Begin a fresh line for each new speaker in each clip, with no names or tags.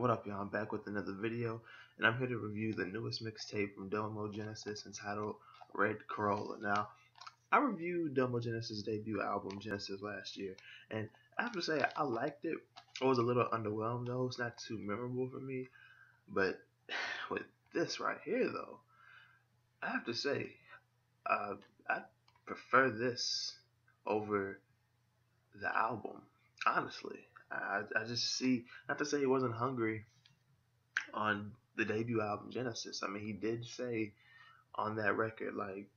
What up, y'all? I'm back with another video, and I'm here to review the newest mixtape from Domo Genesis entitled Red Corolla. Now, I reviewed Domo Genesis' debut album, Genesis, last year, and I have to say, I liked it. I was a little underwhelmed, though. It's not too memorable for me, but with this right here, though, I have to say, I prefer this over the album, honestly. I just see, not to say he wasn't hungry on the debut album Genesis. I mean, he did say on that record, like,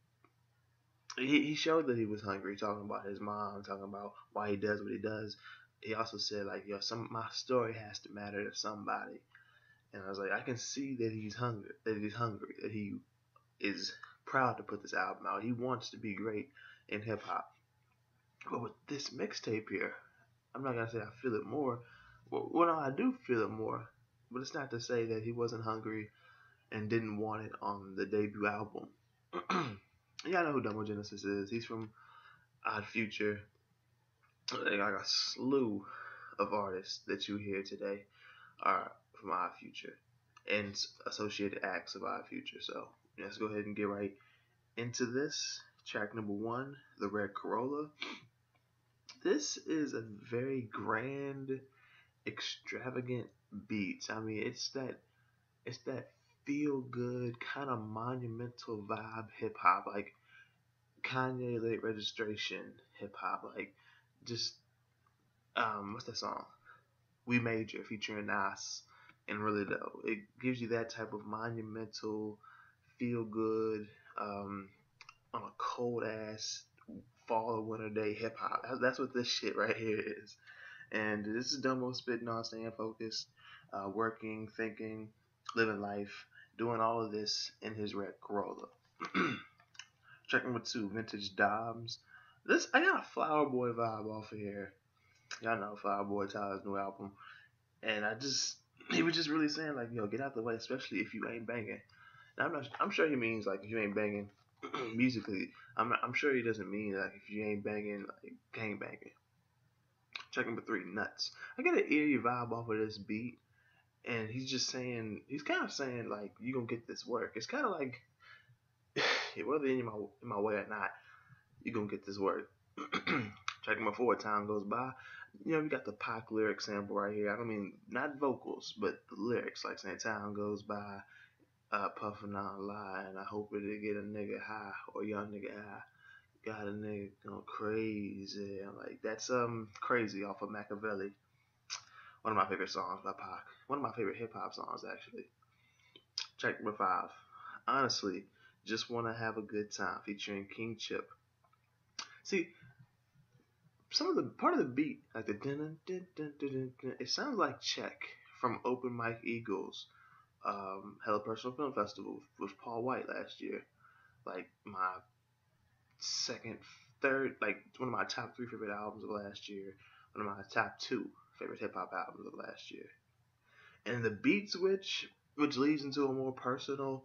he showed that he was hungry, talking about his mom, talking about why he does what he does. He also said, like, yo, my story has to matter to somebody. And I was like, I can see that he's hungry, that he is proud to put this album out. He wants to be great in hip hop. But with this mixtape here, I'm not gonna say I feel it more. Well, no, I do feel it more. But it's not to say that he wasn't hungry and didn't want it on the debut album. Yeah, I know who Domo Genesis is. He's from Odd Future. They got a slew of artists that you hear today are from Odd Future and associated acts of Odd Future. So let's go ahead and get right into this. Track number 1, The Red Corolla. This is a very grand, extravagant beat. I mean, it's that feel good kind of monumental vibe hip hop, like Kanye Late Registration hip hop, like just what's that song? We Major featuring Nas and Really Though. It gives you that type of monumental feel good on a cold ass fall or winter day hip hop. That's what this shit right here is. And this is Domo spitting on staying focused, working, thinking, living life, doing all of this in his red Corolla. Track number 2, Vintage Doms. This, I got a Flower Boy vibe off of here. Y'all know Flower Boy, Tyler's new album. And he was just really saying, like, yo, get out the way, especially if you ain't banging. Now, I'm sure he means, like, if you ain't banging musically. I'm sure he doesn't mean, like, if you ain't banging, like, gang banging. Track number 3, Nuts. I get an eerie vibe off of this beat. And he's kind of saying, like, you gonna get this work. It's kind of like, whether in my way or not, you gonna get this work. Track number 4, Time Goes By. You know, we got the Pac lyric sample right here. I don't mean, not vocals, but the lyrics, like saying time goes by, puffing on a lie, and I hope it'll get a nigga high, or young nigga high. Got a nigga going crazy. I'm like, that's crazy off of Machiavelli. One of my favorite songs by Pac. One of my favorite hip hop songs, actually. Track number 5, Honestly, Just Wanna Have a Good Time, featuring King Chip. See, part of the beat, like the dun dun dun dun dun, dun, it sounds like Check from Open Mike Eagles, Hella Personal Film Festival with Paul White last year. Like my third, like one of my top 3 favorite albums of last year. One of my top 2 favorite hip hop albums of last year. And the beat switch, which leads into a more personal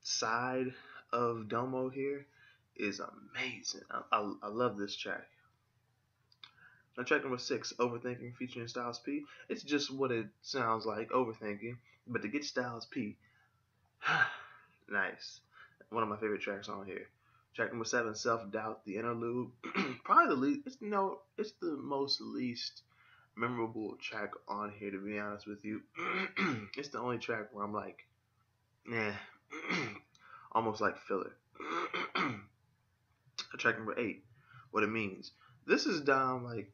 side of Domo here, is amazing. I love this track. Now, track number 6, Overthinking, featuring Styles P. It's just what it sounds like, overthinking. But to get Styles P, nice. One of my favorite tracks on here. Track number 7, Self Doubt, the interlude. Probably the least. It's the most least memorable track on here, to be honest with you. It's the only track where I'm like, nah, almost like filler. Track number 8, What It Means. This is Dom, like,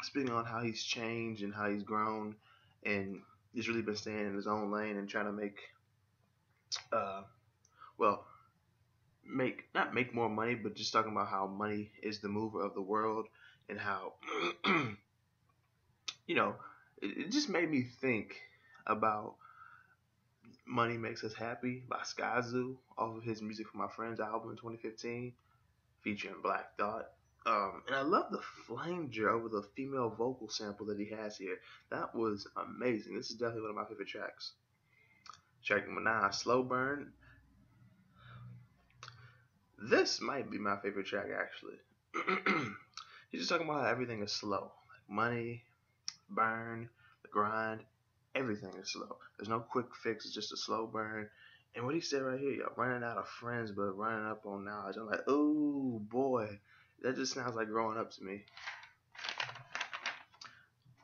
speaking on how he's changed and how he's grown, and he's really been staying in his own lane and trying to not make more money, but just talking about how money is the mover of the world, and how you know, it just made me think about Money Makes Us Happy by Skyzoo off of his Music for My Friends album in 2015, featuring Black Thought. And I love the flanger over the female vocal sample that he has here. That was amazing. This is definitely one of my favorite tracks. Track number 9, Slow Burn. This might be my favorite track, actually. He's just talking about how everything is slow. Like money, burn, the grind. Everything is slow. There's no quick fix. It's just a slow burn. And what he said right here, y'all, running out of friends, but running up on knowledge. I'm like, oh boy, that just sounds like growing up to me.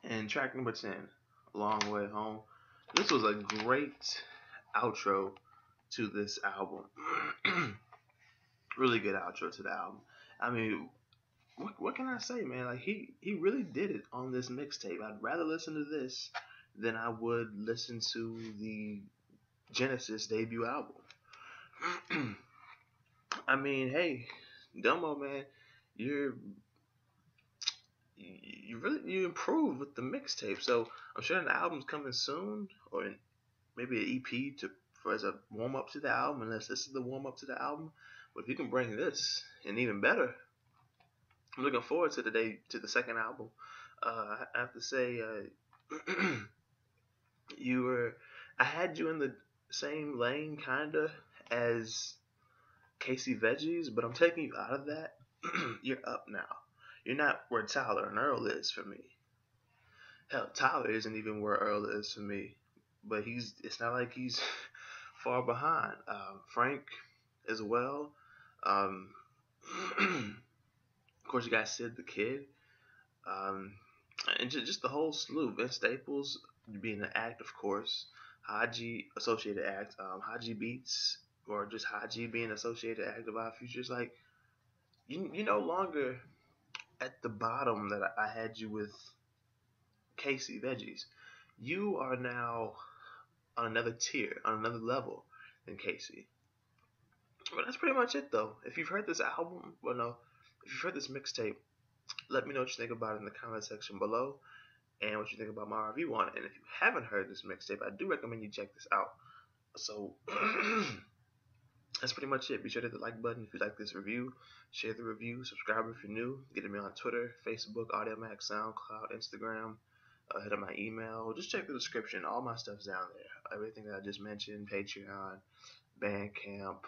And track number 10, A Long Way Home. This was a great outro to this album. Really good outro to the album. I mean, what can I say, man? Like he really did it on this mixtape. I'd rather listen to this than I would listen to the Genesis debut album. I mean, hey, Domo, man, you really improved with the mixtape. So I'm sure an album's coming soon, or maybe an EP as a warm up to the album. Unless this is the warm up to the album, but if you can bring this and even better, I'm looking forward to the second album. I have to say, I had you in the same lane kinda as Casey Veggies, but I'm taking you out of that. You're up now. You're not where Tyler and Earl is for me. Hell, Tyler isn't even where Earl is for me. But it's not like he's far behind. Frank as well. Um, of course, you got Sid the Kid. And just the whole slew. Vince Staples being an act, of course. Haji, associated act. Haji Beats, or just Haji being associated act of Our Futures. Like, you no longer at the bottom that I had you with Casey Veggies. You are now on another tier, on another level than Casey. But that's pretty much it, though. If you've heard this album, if you've heard this mixtape, let me know what you think about it in the comment section below, and what you think about my review on it. And if you haven't heard this mixtape, I do recommend you check this out. So that's pretty much it. Be sure to hit the like button if you like this review. Share the review. Subscribe if you're new. Get me on Twitter, Facebook, AudioMac, SoundCloud, Instagram. Hit up my email. Just check the description. All my stuff's down there. Everything that I just mentioned: Patreon, Bandcamp,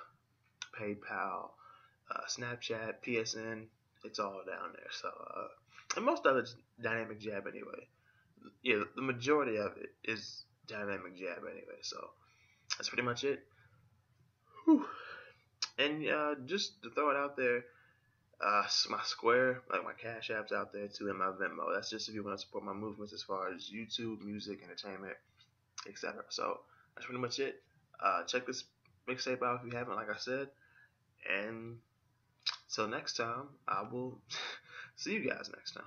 PayPal, Snapchat, PSN. It's all down there. So, and most of it's DynamicJAB anyway. Yeah, the majority of it is DynamicJAB anyway. So that's pretty much it. Whew. And just to throw it out there, my Square, like my Cash App's out there too, and my Venmo. That's just if you want to support my movements as far as YouTube, music, entertainment, etc. So that's pretty much it. Check this mixtape out if you haven't, like I said. And till next time, I will see you guys next time.